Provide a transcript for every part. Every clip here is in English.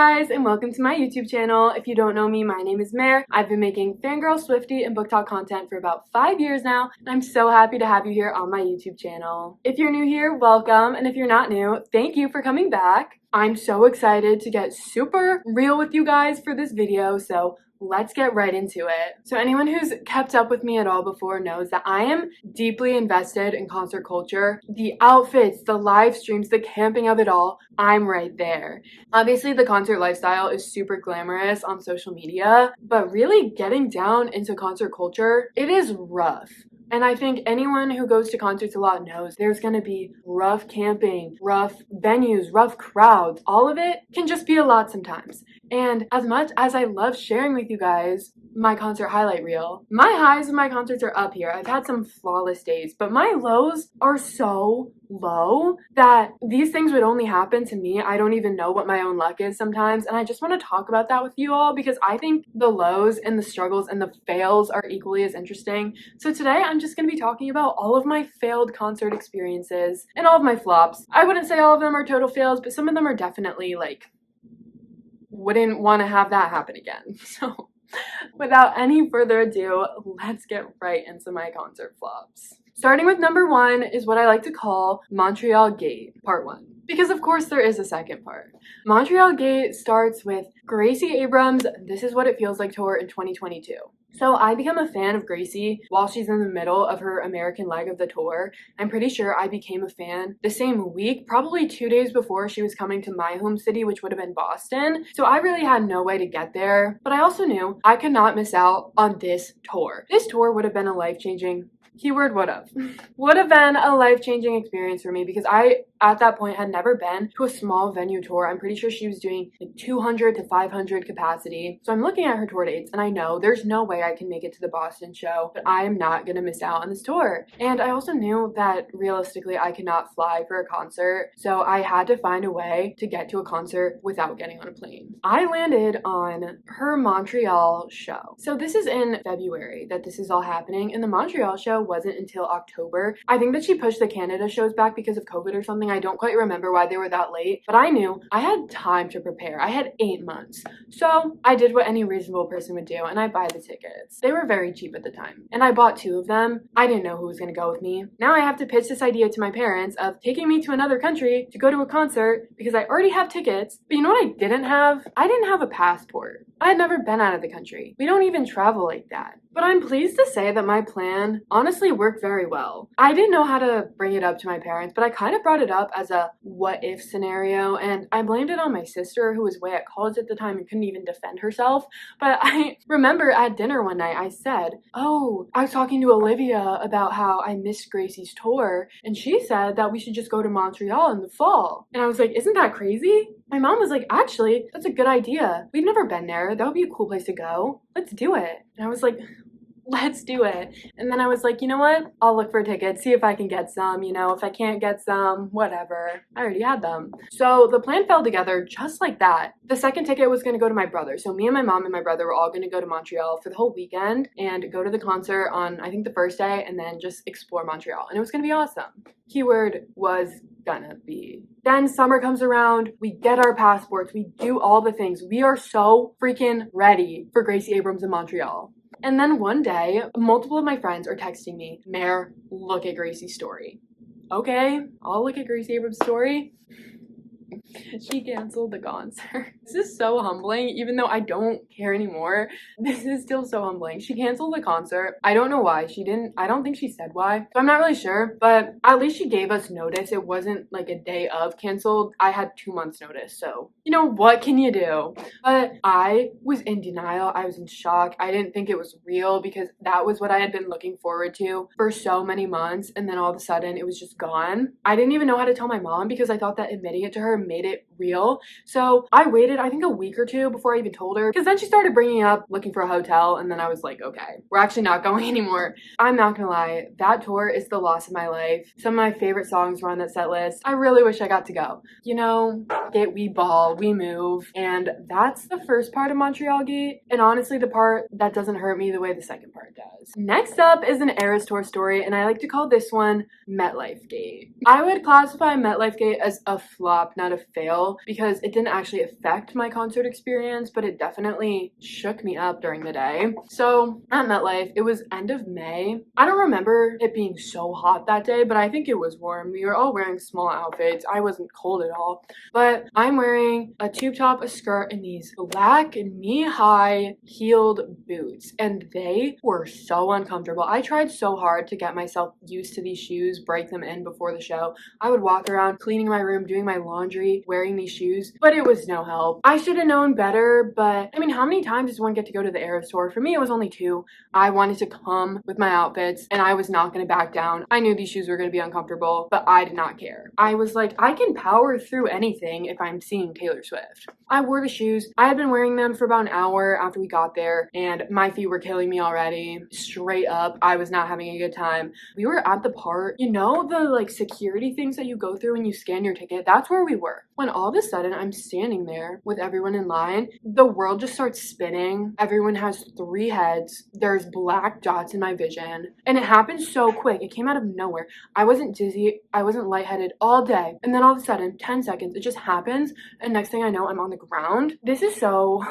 guys, and welcome to my YouTube channel. If you don't know me, my name is Mare. I've been making Fangirl, Swiftie, and Book Talk content for about 5 years now, and I'm so happy to have you here on my YouTube channel. If you're new here, welcome, and if you're not new, thank you for coming back. I'm so excited to get super real with you guys for this video, so let's get right into it. So anyone who's kept up with me at all before knows that I am deeply invested in concert culture. The outfits, the live streams, the camping of it all, I'm right there. Obviously, the concert lifestyle is super glamorous on social media, but really getting down into concert culture, it is rough. And I think anyone who goes to concerts a lot knows there's gonna be rough camping, rough venues, rough crowds. All of it can just be a lot sometimes. And as much as I love sharing with you guys my concert highlight reel, my highs of my concerts are up here. I've had some flawless days, but my lows are so low that these things would only happen to me. I don't even know what my own luck is sometimes, and I just want to talk about that with you all because I think the lows and the struggles and the fails are equally as interesting. So today I'm just going to be talking about all of my failed concert experiences and all of my flops. I wouldn't say all of them are total fails, but some of them are definitely like, wouldn't want to have that happen again. So without any further ado, let's get right into my concert flops. Starting with number 1 is what I like to call Montreal Gate, part 1. Because of course there is a second part. Montreal Gate starts with Gracie Abrams' This Is What It Feels Like tour in 2022. So I became a fan of Gracie while she's in the middle of her American leg of the tour. I'm pretty sure I became a fan the same week, probably 2 days before she was coming to my home city, which would have been Boston. So I really had no way to get there, but I also knew I could not miss out on this tour. This tour would have been a life-changing, keyword would have been a life-changing experience for me because I, at that point, had never been to a small venue tour. I'm pretty sure she was doing like 200 to 500 capacity. So I'm looking at her tour dates and I know there's no way I can make it to the Boston show, but I am not gonna miss out on this tour. And I also knew that realistically I could not fly for a concert, so I had to find a way to get to a concert without getting on a plane. I landed on her Montreal show. So this is in February that this is all happening, and the Montreal show wasn't until October. I think that she pushed the Canada shows back because of COVID or something. I don't quite remember why they were that late, but I knew I had time to prepare. I had 8 months. So I did what any reasonable person would do and I buy the tickets. They were very cheap at the time and I bought 2 of them. I didn't know who was going to go with me. Now I have to pitch this idea to my parents of taking me to another country to go to a concert because I already have tickets. But you know what I didn't have? I didn't have a passport. I had never been out of the country. We don't even travel like that. But I'm pleased to say that my plan honestly worked very well. I didn't know how to bring it up to my parents, but I kind of brought it up as a what if scenario, and I blamed it on my sister who was away at college at the time and couldn't even defend herself. But I remember at dinner one night I said, oh, I was talking to Olivia about how I missed Gracie's tour, and she said that we should just go to Montreal in the fall. And I was like, isn't that crazy? My mom was like, actually, that's a good idea. We've never been there. That would be a cool place to go. Let's do it. And I was like, let's do it. And then I was like, you know what? I'll look for tickets, see if I can get some, you know, if I can't get some, whatever. I already had them. So the plan fell together just like that. The second ticket was going to go to my brother. So me and my mom and my brother were all going to go to Montreal for the whole weekend and go to the concert on, I think, the first day and then just explore Montreal. And it was going to be awesome. Keyword was gonna be. Then summer comes around, we get our passports, we do all the things. We are so freaking ready for Gracie Abrams in Montreal. And then one day, multiple of my friends are texting me, Mare, look at Gracie's story. Okay, I'll look at Gracie Abrams' story. She canceled the concert. This is so humbling, even though I don't care anymore. This is still so humbling. She canceled the concert. I don't know why. I don't think she said why. So I'm not really sure, but at least she gave us notice. It wasn't like a day of canceled. I had 2 months notice. So, you know, what can you do? But I was in denial. I was in shock. I didn't think it was real because that was what I had been looking forward to for so many months. And then all of a sudden it was just gone. I didn't even know how to tell my mom because I thought that admitting it to her made it real. So I waited, I think, a week or 2 before I even told her because then she started bringing up looking for a hotel and then I was like, okay, we're actually not going anymore. I'm not gonna lie, that tour is the loss of my life. Some of my favorite songs were on that set list. I really wish I got to go. You know, we ball, we move, and that's the first part of Montreal Gate, and honestly the part that doesn't hurt me the way the second part does. Next up is an Eras Tour story, and I like to call this one MetLife Gate. I would classify MetLife Gate as a flop, not a fail. real because it didn't actually affect my concert experience, but it definitely shook me up during the day. So at MetLife, it was end of May. I don't remember it being so hot that day, but I think it was warm. We were all wearing small outfits. I wasn't cold at all. But I'm wearing a tube top, a skirt, and these black knee-high heeled boots. And they were so uncomfortable. I tried so hard to get myself used to these shoes, break them in before the show. I would walk around cleaning my room, doing my laundry, wearing these shoes, but it was no help. I should have known better, but I mean, how many times does one get to go to the Eras Tour? For me, it was only 2. I wanted to come with my outfits, and I was not going to back down. I knew these shoes were going to be uncomfortable, but I did not care. I was like, I can power through anything if I'm seeing Taylor Swift. I wore the shoes. I had been wearing them for about an hour after we got there, and my feet were killing me already. Straight up, I was not having a good time. We were at the part, you know, the like security things that you go through when you scan your ticket? That's where we were. When all of a sudden I'm standing there with everyone in line, the world just starts spinning. Everyone has 3 heads. There's black dots in my vision, and it happened so quick. It came out of nowhere. I wasn't dizzy. I wasn't lightheaded all day. And then all of a sudden, 10 seconds, it just happens. And next thing I know, I'm on the ground. This is so...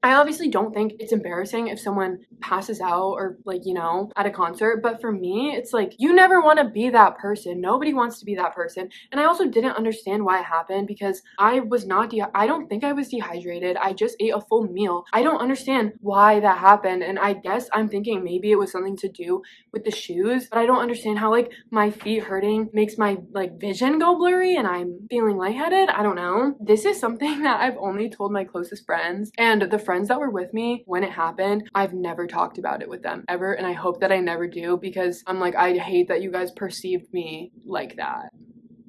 I obviously don't think it's embarrassing if someone passes out or like, you know, at a concert, but for me, it's like, you never want to be that person. Nobody wants to be that person. And I also didn't understand why it happened because I was not, I don't think I was dehydrated. I just ate a full meal. I don't understand why that happened. And I guess I'm thinking maybe it was something to do with the shoes, but I don't understand how like my feet hurting makes my like vision go blurry and I'm feeling lightheaded. I don't know. This is something that I've only told my closest friends. And the friends that were with me when it happened, I've never talked about it with them ever. And I hope that I never do because I'm like, I hate that you guys perceived me like that.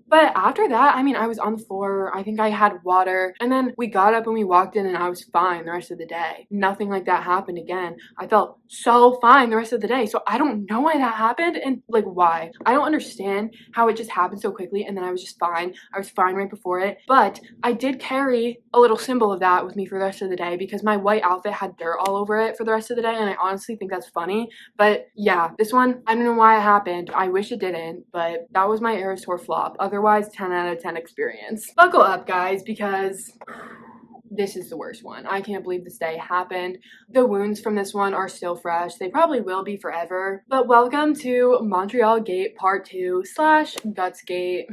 But after that, I mean, I was on the floor. I think I had water. And then we got up and we walked in and I was fine the rest of the day. Nothing like that happened again. I felt so fine the rest of the day. So I don't know why that happened and like why. I don't understand how it just happened so quickly and then I was just fine. I was fine right before it. But I did carry a little symbol of that with me for the rest of the day because my white outfit had dirt all over it for the rest of the day. And I honestly think that's funny. But yeah, this one, I don't know why it happened. I wish it didn't, but that was my Eras Tour flop. Otherwise, 10 out of 10 experience. Buckle up, guys, because this is the worst one. I can't believe this day happened. The wounds from this one are still fresh. They probably will be forever. But welcome to Montreal Gate Part 2 / Guts Gate.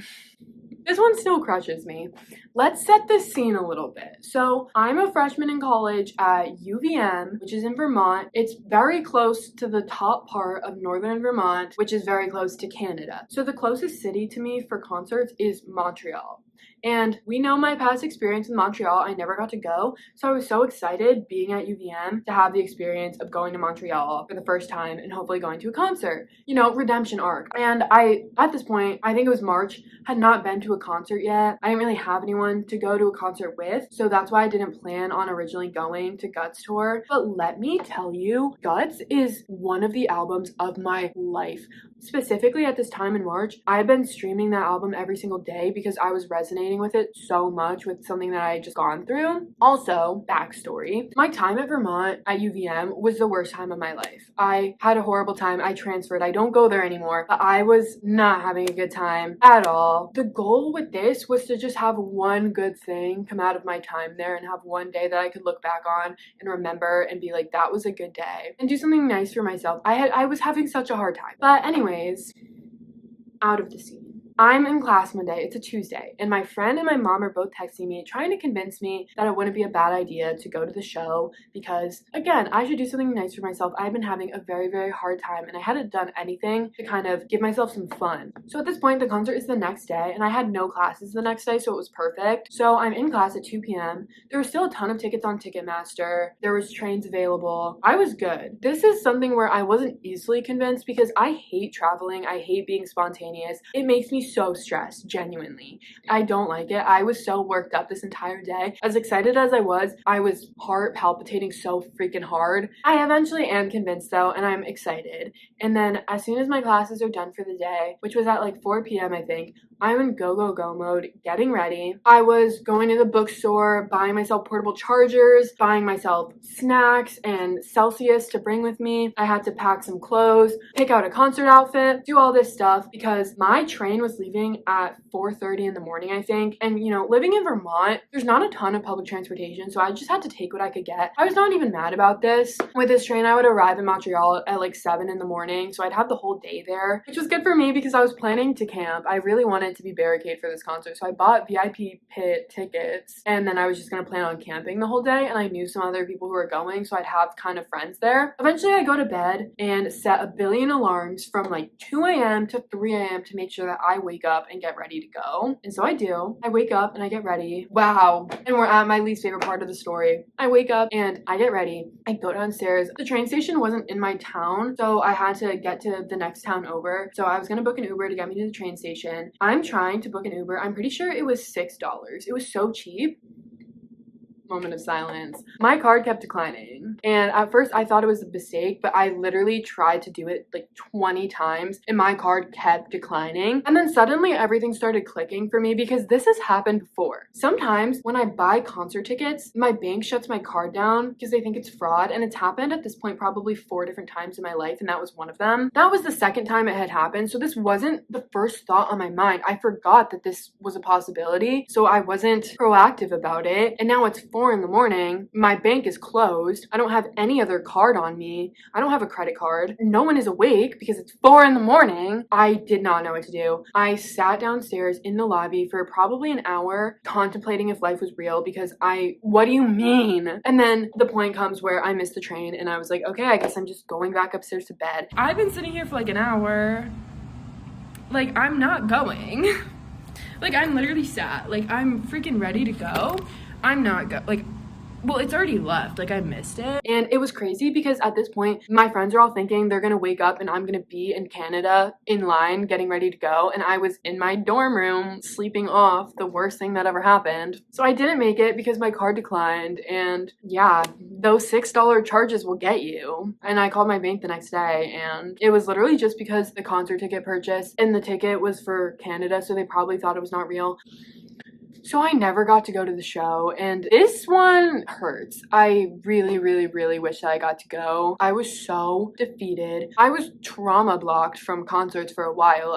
This one still crushes me. Let's set the scene a little bit. So I'm a freshman in college at UVM, which is in Vermont. It's very close to the top part of northern Vermont, which is very close to Canada. So the closest city to me for concerts is Montreal. And we know my past experience in Montreal, I never got to go. So I was so excited being at UVM to have the experience of going to Montreal for the first time and hopefully going to a concert. You know, redemption arc. And at this point, I think it was March, had not been to a concert yet. I didn't really have anyone to go to a concert with. So that's why I didn't plan on originally going to Guts tour. But let me tell you, Guts is one of the albums of my life. Specifically at this time in March, I've been streaming that album every single day because I was resonating with it so much with something that I had just gone through. Also, backstory, my time at Vermont at UVM was the worst time of my life. I had a horrible time. I transferred. I don't go there anymore, but I was not having a good time at all. The goal with this was to just have one good thing come out of my time there and have one day that I could look back on and remember and be like, that was a good day, and do something nice for myself. I was having such a hard time. But anyways, out of the scene. I'm in class Monday, it's a Tuesday, and my friend and my mom are both texting me trying to convince me that it wouldn't be a bad idea to go to the show because, again, I should do something nice for myself. I've been having a very, very hard time and I hadn't done anything to kind of give myself some fun. So at this point, the concert is the next day and I had no classes the next day, so it was perfect. So I'm in class at 2 p.m. There was still a ton of tickets on Ticketmaster. There was trains available. I was good. This is something where I wasn't easily convinced because I hate traveling. I hate being spontaneous. It makes me so stressed, genuinely. I don't like it. I was so worked up this entire day. As excited as I was heart palpitating so freaking hard. I eventually am convinced though, and I'm excited. And then as soon as my classes are done for the day, which was at like 4 p.m. I think, I'm in go mode, getting ready. I was going to the bookstore, buying myself portable chargers, buying myself snacks and Celsius to bring with me. I had to pack some clothes, pick out a concert outfit, do all this stuff because my train was leaving at 4:30 in the morning, I think. And you know, living in Vermont, there's not a ton of public transportation, so I just had to take what I could get. I was not even mad about this. With this train, I would arrive in Montreal at like 7 in the morning, so I'd have the whole day there, which was good for me because I was planning to camp. I really wanted to be barricade for this concert, so I bought VIP pit tickets, and then I was just gonna plan on camping the whole day, and I knew some other people who were going, so I'd have kind of friends there. Eventually, I go to bed and set a billion alarms from like 2 a.m. to 3 a.m. to make sure that I wake up and get ready to go. And so I do. I wake up and I get ready. Wow. And we're at my least favorite part of the story. I wake up and I get ready. I go downstairs. The train station wasn't in my town, so I had to get to the next town over. So I was gonna book an Uber to get me to the train station. I'm trying to book an Uber. I'm pretty sure it was $6. It was so cheap. Moment of silence. My card kept declining, and at first I thought it was a mistake, but I literally tried to do it like 20 times and my card kept declining. And then suddenly everything started clicking for me because this has happened before. Sometimes when I buy concert tickets, my bank shuts my card down because they think it's fraud, and it's happened at this point probably 4 different times in my life, and that was one of them. That was the second time it had happened, so this wasn't the first thought on my mind. I forgot that this was a possibility, so I wasn't proactive about it, and now it's 4 in the morning. My bank is closed. I don't have any other card on me. I don't have a credit card. No one is awake because it's 4 in the morning. I did not know what to do. I sat downstairs in the lobby for probably an hour contemplating if life was real because what do you mean? And then the point comes where I missed the train and I was like, okay, I guess I'm just going back upstairs to bed. I've been sitting here for like an hour. Like, I'm not going. Like, I'm literally sat. Like, I'm freaking ready to go. I'm not well, it's already left. Like, I missed it. And it was crazy because at this point, my friends are all thinking they're gonna wake up and I'm gonna be in Canada in line getting ready to go. And I was in my dorm room sleeping off, the worst thing that ever happened. So I didn't make it because my card declined. And yeah, those $6 charges will get you. And I called my bank the next day, and it was literally just because the concert ticket purchase and the ticket was for Canada, so they probably thought it was not real. So I never got to go to the show, and this one hurts. I really, really, really wish that I got to go. I was so defeated. I was trauma blocked from concerts for a while.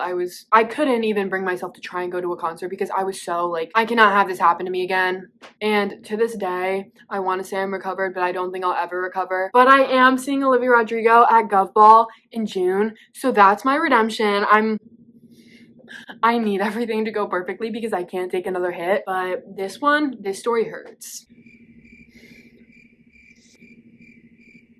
I couldn't even bring myself to try and go to a concert because I was so like, I cannot have this happen to me again. And to this day, I want to say I'm recovered, but I don't think I'll ever recover. But I am seeing Olivia Rodrigo at Gov Ball in June, so that's my redemption. I need everything to go perfectly because I can't take another hit, but this story hurts.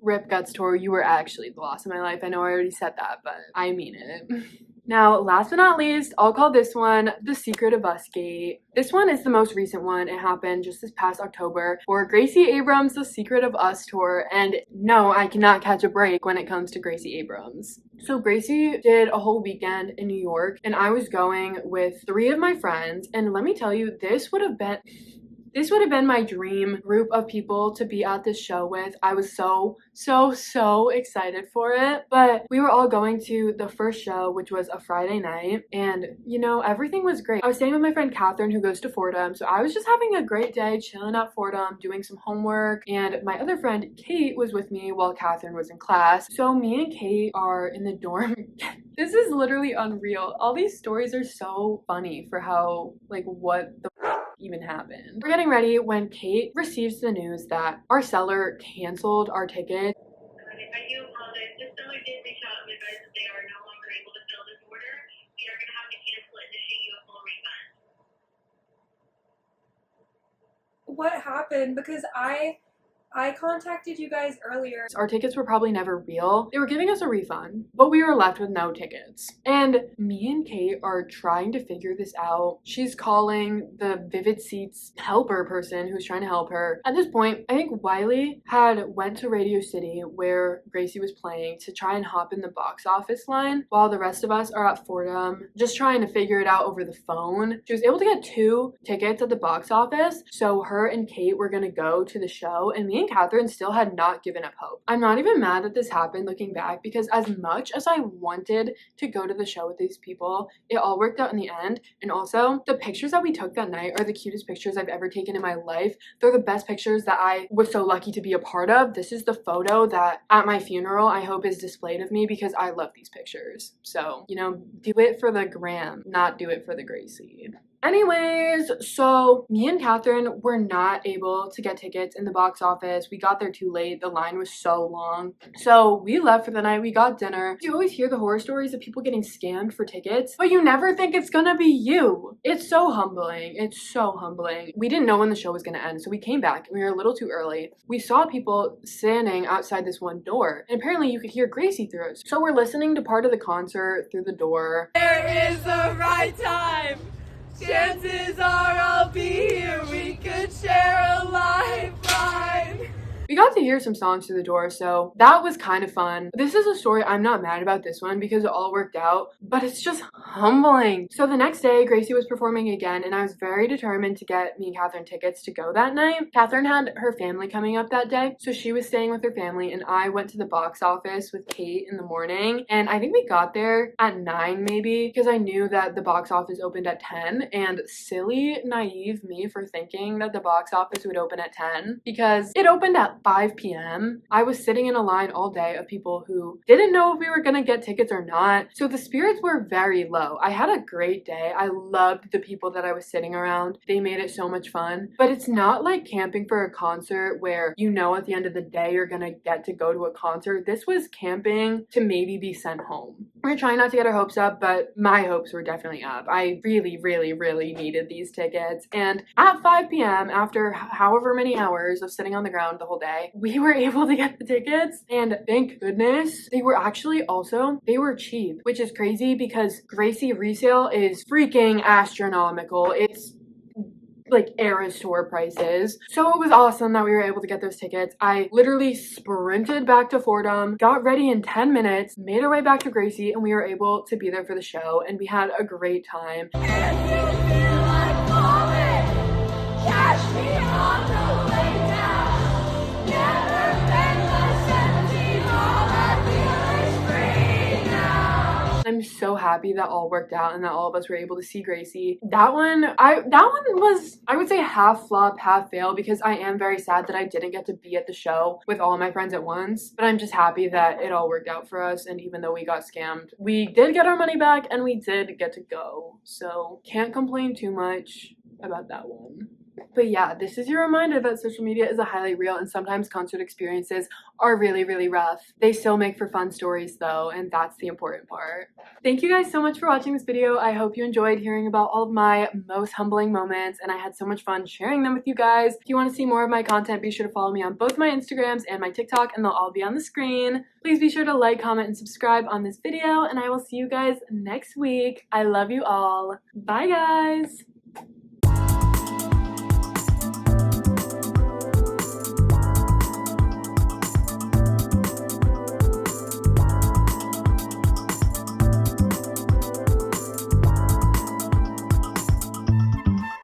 Rip Guts Tour, you were actually the loss of my life. I know I already said that, but I mean it. Now, last but not least, I'll call this one The Secret of Us Gate. This one is the most recent one. It happened just this past October for Gracie Abrams' The Secret of Us tour. And no, I cannot catch a break when it comes to Gracie Abrams. So Gracie did a whole weekend in New York, and I was going with 3 of my friends. And let me tell you, this would have been my dream group of people to be at this show with. I was so excited for it. But we were all going to the first show, which was a Friday night, and you know, everything was great. I was staying with my friend Catherine, who goes to Fordham, so I was just having a great day chilling at Fordham, doing some homework, and my other friend Kate was with me while Catherine was in class. So me and Kate are in the dorm. This is literally unreal. All these stories are so funny for how, like, what the even happened. We're getting ready when Kate receives the news that our seller canceled our ticket. I do apologize. This seller did reach out and advise that they are no longer able to fill this order. We are going to have to cancel it and issue you a full refund. What happened? Because I contacted you guys earlier. Our tickets were probably never real. They were giving us a refund, but we were left with no tickets. And me and Kate are trying to figure this out. She's calling the Vivid Seats helper person who's trying to help her. At this point, I think Wiley had went to Radio City where Gracie was playing to try and hop in the box office line while the rest of us are at Fordham just trying to figure it out over the phone. She was able to get 2 tickets at the box office, so her and Kate were gonna go to the show, and me and and Catherine still had not given up hope. I'm not even mad that this happened looking back, because as much as I wanted to go to the show with these people, it all worked out in the end. And also, the pictures that we took that night are the cutest pictures I've ever taken in my life. They're the best pictures that I was so lucky to be a part of. This is the photo that at my funeral I hope is displayed of me, because I love these pictures. So, you know, do it for the gram, not do it for the Gracie. Anyways, so me and Catherine were not able to get tickets in the box office. We got there too late. The line was so long. So we left for the night. We got dinner. You always hear the horror stories of people getting scammed for tickets, but you never think it's gonna be you. It's so humbling. It's so humbling. We didn't know when the show was gonna end, so we came back and we were a little too early. We saw people standing outside this one door, and apparently you could hear Gracie through it. So we're listening to part of the concert through the door. There is the right time. Chances are I'll be here. We could share a lifeline. We got to hear some songs through the door, so that was kind of fun. This is a story I'm not mad about this one because it all worked out, but it's just humbling. So the next day, Gracie was performing again, and I was very determined to get me and Catherine tickets to go that night. Catherine had her family coming up that day, so she was staying with her family, and I went to the box office with Kate in the morning, and I think we got there at 9 maybe, because I knew that the box office opened at 10, and silly, naive me for thinking that the box office would open at 10, because it opened at 5 p.m. I was sitting in a line all day of people who didn't know if we were gonna get tickets or not, so the spirits were very low. I had a great day. I loved the people that I was sitting around. They made it so much fun, but it's not like camping for a concert where you know at the end of the day you're gonna get to go to a concert. This was camping to maybe be sent home. We're trying not to get our hopes up, but my hopes were definitely up. I really, really, really needed these tickets, and at 5 p.m. after however many hours of sitting on the ground the whole day, we were able to get the tickets, and thank goodness they were actually also, they were cheap, which is crazy because Gracie resale is freaking astronomical. It's like Eras Tour prices. So it was awesome that we were able to get those tickets. I literally sprinted back to Fordham, got ready in 10 minutes, made our way back to Gracie, and we were able to be there for the show, and we had a great time. If you feel like falling, catch me on the way down. Never been less empty, all I feel is free now. I'm so happy that all worked out and that all of us were able to see Gracie. That one was, I would say, half flop, half fail, because I am very sad that I didn't get to be at the show with all of my friends at once, but I'm just happy that it all worked out for us, and even though we got scammed, we did get our money back and we did get to go, so can't complain too much about that one. But yeah, this is your reminder that social media is a highlight reel, and sometimes concert experiences are really, really rough. They still make for fun stories though, and that's the important part. Thank you guys so much for watching this video. I hope you enjoyed hearing about all of my most humbling moments, and I had so much fun sharing them with you guys. If you want to see more of my content, be sure to follow me on both my Instagrams and my TikTok, and they'll all be on the screen. Please be sure to like, comment, and subscribe on this video, and I will see you guys next week. I love you all. Bye guys!